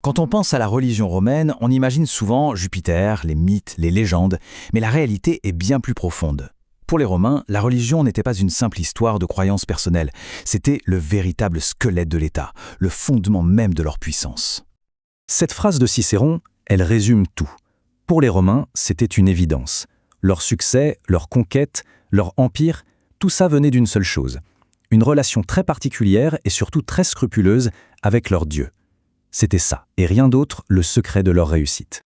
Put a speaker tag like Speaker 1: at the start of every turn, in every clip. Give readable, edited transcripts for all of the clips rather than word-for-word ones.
Speaker 1: Quand on pense à la religion romaine, on imagine souvent Jupiter, les mythes, les légendes, mais la réalité est bien plus profonde. Pour les Romains, la religion n'était pas une simple histoire de croyances personnelles, c'était le véritable squelette de l'État, le fondement même de leur puissance.
Speaker 2: Cette phrase de Cicéron, elle résume tout. Pour les Romains, c'était une évidence. Leur succès, leur conquête, leur empire, tout ça venait d'une seule chose. Une relation très particulière et surtout très scrupuleuse avec leur Dieu. C'était ça, et rien d'autre, le secret de leur réussite.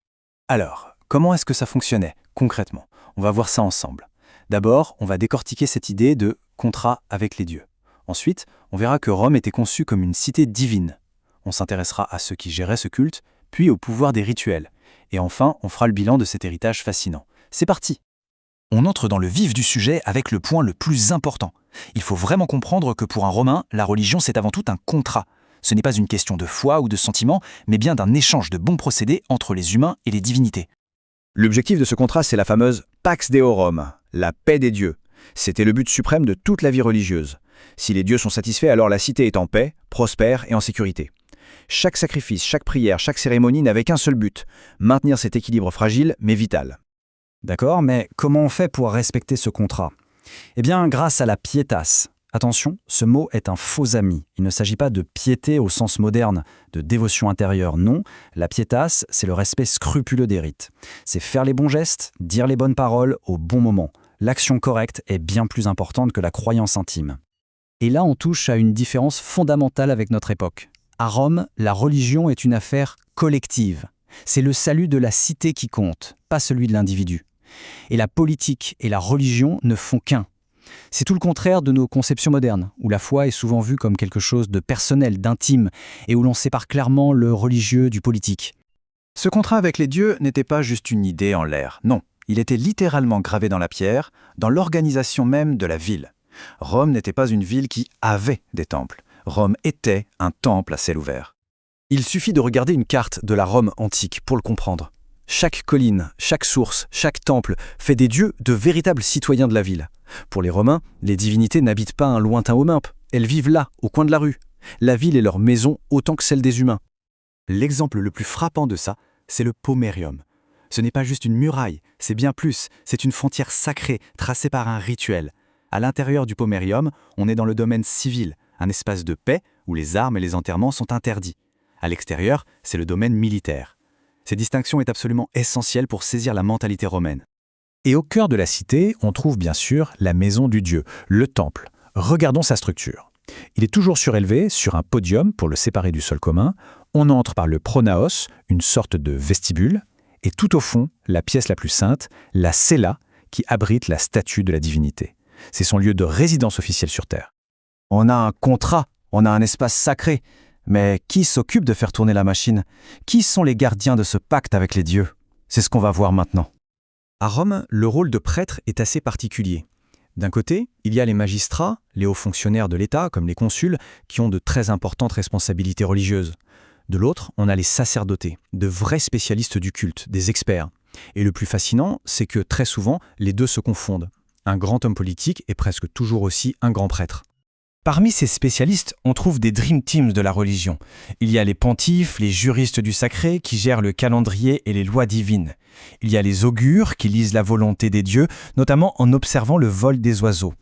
Speaker 3: Alors, comment est-ce que ça fonctionnait, concrètement? On va voir ça ensemble. D'abord, on va décortiquer cette idée de contrat avec les dieux. Ensuite, on verra que Rome était conçue comme une cité divine. On s'intéressera à ceux qui géraient ce culte, puis au pouvoir des rituels. Et enfin, on fera le bilan de cet héritage fascinant. C'est parti!
Speaker 4: On entre dans le vif du sujet avec le point le plus important. Il faut vraiment comprendre que pour un Romain, la religion c'est avant tout un contrat. Ce n'est pas une question de foi ou de sentiment, mais bien d'un échange de bons procédés entre les humains et les divinités.
Speaker 5: L'objectif de ce contrat, c'est la fameuse Pax Deorum, la paix des dieux. C'était le but suprême de toute la vie religieuse. Si les dieux sont satisfaits, alors la cité est en paix, prospère et en sécurité. Chaque sacrifice, chaque prière, chaque cérémonie n'avait qu'un seul but, maintenir cet équilibre fragile mais vital.
Speaker 2: D'accord, mais comment on fait pour respecter ce contrat? Eh bien, grâce à la pietas. Attention, ce mot est un faux ami. Il ne s'agit pas de piété au sens moderne, de dévotion intérieure, non. La pietas, c'est le respect scrupuleux des rites. C'est faire les bons gestes, dire les bonnes paroles au bon moment. L'action correcte est bien plus importante que la croyance intime. Et là, on touche à une différence fondamentale avec notre époque. À Rome, la religion est une affaire collective. C'est le salut de la cité qui compte, pas celui de l'individu. Et la politique et la religion ne font qu'un. C'est tout le contraire de nos conceptions modernes, où la foi est souvent vue comme quelque chose de personnel, d'intime, et où l'on sépare clairement le religieux du politique.
Speaker 3: Ce contrat avec les dieux n'était pas juste une idée en l'air, non. Il était littéralement gravé dans la pierre, dans l'organisation même de la ville. Rome n'était pas une ville qui avait des temples. Rome était un temple à ciel ouvert.
Speaker 5: Il suffit de regarder une carte de la Rome antique pour le comprendre. Chaque colline, chaque source, chaque temple fait des dieux de véritables citoyens de la ville. Pour les Romains, les divinités n'habitent pas un lointain Olympe, elles vivent là, au coin de la rue. La ville est leur maison autant que celle des humains.
Speaker 3: L'exemple le plus frappant de ça, c'est le pomerium. Ce n'est pas juste une muraille, c'est bien plus, c'est une frontière sacrée tracée par un rituel. À l'intérieur du pomerium, on est dans le domaine civil, un espace de paix où les armes et les enterrements sont interdits. À l'extérieur, c'est le domaine militaire. Cette distinction est absolument essentielle pour saisir la mentalité romaine.
Speaker 2: Et au cœur de la cité, on trouve bien sûr la maison du dieu, le temple. Regardons sa structure. Il est toujours surélevé sur un podium pour le séparer du sol commun. On entre par le pronaos, une sorte de vestibule, et tout au fond, la pièce la plus sainte, la cella, qui abrite la statue de la divinité. C'est son lieu de résidence officielle sur Terre.
Speaker 3: On a un contrat, on a un espace sacré. Mais qui s'occupe de faire tourner la machine? Qui sont les gardiens de ce pacte avec les dieux? C'est ce qu'on va voir maintenant.
Speaker 2: À Rome, le rôle de prêtre est assez particulier. D'un côté, il y a les magistrats, les hauts fonctionnaires de l'État, comme les consuls, qui ont de très importantes responsabilités religieuses. De l'autre, on a les sacerdotés, de vrais spécialistes du culte, des experts. Et le plus fascinant, c'est que très souvent, les deux se confondent. Un grand homme politique est presque toujours aussi un grand prêtre.
Speaker 4: Parmi ces spécialistes, on trouve des dream teams de la religion. Il y a les pontifes, les juristes du sacré qui gèrent le calendrier et les lois divines. Il y a les augures qui lisent la volonté des dieux, notamment en observant le vol des oiseaux.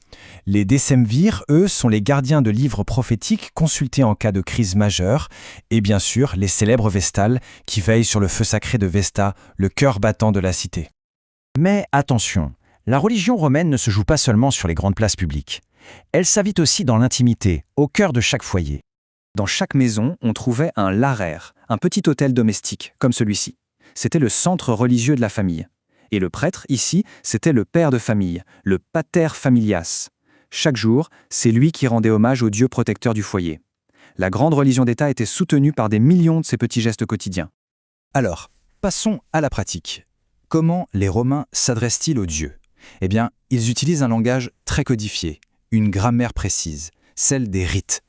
Speaker 4: Les décemvirs, eux, sont les gardiens de livres prophétiques consultés en cas de crise majeure. Et bien sûr, les célèbres vestales qui veillent sur le feu sacré de Vesta, le cœur battant de la cité.
Speaker 1: Mais attention, la religion romaine ne se joue pas seulement sur les grandes places publiques. Elle s'invite aussi dans l'intimité, au cœur de chaque foyer.
Speaker 3: Dans chaque maison, on trouvait un larère, un petit hôtel domestique, comme celui-ci. C'était le centre religieux de la famille. Et le prêtre, ici, c'était le père de famille, le pater familias. Chaque jour, c'est lui qui rendait hommage au Dieu protecteur du foyer. La grande religion d'État était soutenue par des millions de ces petits gestes quotidiens.
Speaker 4: Alors, passons à la pratique. Comment les Romains s'adressent-ils aux dieux? Eh bien, ils utilisent un langage très codifié, une grammaire précise, celle des rites.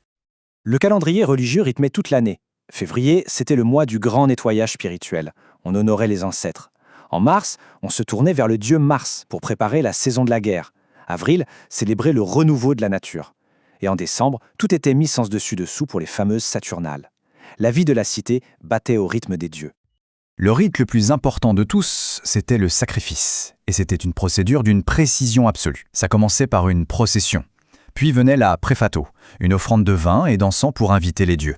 Speaker 6: Le calendrier religieux rythmait toute l'année. Février, c'était le mois du grand nettoyage spirituel. On honorait les ancêtres. En mars, on se tournait vers le dieu Mars pour préparer la saison de la guerre. Avril célébrait le renouveau de la nature. Et en décembre, tout était mis sens dessus dessous pour les fameuses Saturnales. La vie de la cité battait au rythme des dieux.
Speaker 1: Le rite le plus important de tous, c'était le sacrifice. Et c'était une procédure d'une précision absolue. Ça commençait par une procession. Puis venait la préfato, une offrande de vin et d'encens pour inviter les dieux.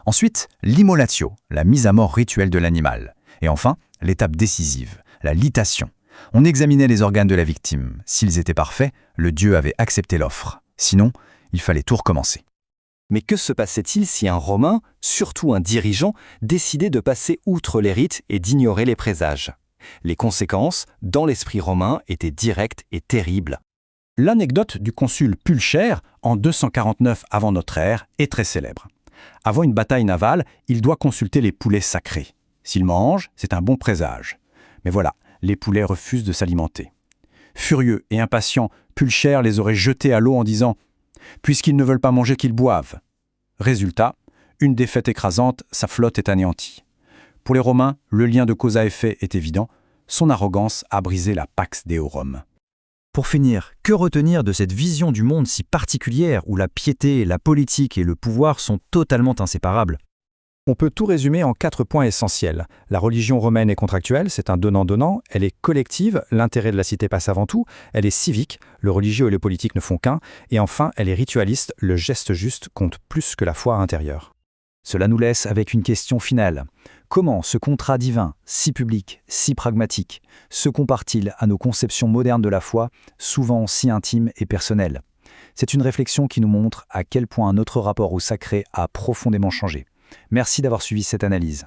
Speaker 1: Ensuite, l'immolatio, la mise à mort rituelle de l'animal. Et enfin, l'étape décisive, la litation. On examinait les organes de la victime. S'ils étaient parfaits, le dieu avait accepté l'offre. Sinon, il fallait tout recommencer.
Speaker 7: Mais que se passait-il si un Romain, surtout un dirigeant, décidait de passer outre les rites et d'ignorer les présages? Les conséquences, dans l'esprit romain, étaient directes et terribles.
Speaker 2: L'anecdote du consul Pulchère, en 249 avant notre ère, est très célèbre. Avant une bataille navale, il doit consulter les poulets sacrés. S'ils mangent, c'est un bon présage. Mais voilà, les poulets refusent de s'alimenter. Furieux et impatient, Pulchère les aurait jetés à l'eau en disant « Puisqu'ils ne veulent pas manger, qu'ils boivent ». Résultat, une défaite écrasante, sa flotte est anéantie. Pour les Romains, le lien de cause à effet est évident. Son arrogance a brisé la Pax Deorum.
Speaker 5: Pour finir, que retenir de cette vision du monde si particulière où la piété, la politique et le pouvoir sont totalement inséparables?
Speaker 2: On peut tout résumer en 4 points essentiels. La religion romaine est contractuelle, c'est un donnant-donnant. Elle est collective, l'intérêt de la cité passe avant tout. Elle est civique, le religieux et le politique ne font qu'un. Et enfin, elle est ritualiste, le geste juste compte plus que la foi intérieure.
Speaker 1: Cela nous laisse avec une question finale. Comment ce contrat divin, si public, si pragmatique, se compare-t-il à nos conceptions modernes de la foi, souvent si intimes et personnelles? C'est une réflexion qui nous montre à quel point notre rapport au sacré a profondément changé. Merci d'avoir suivi cette analyse.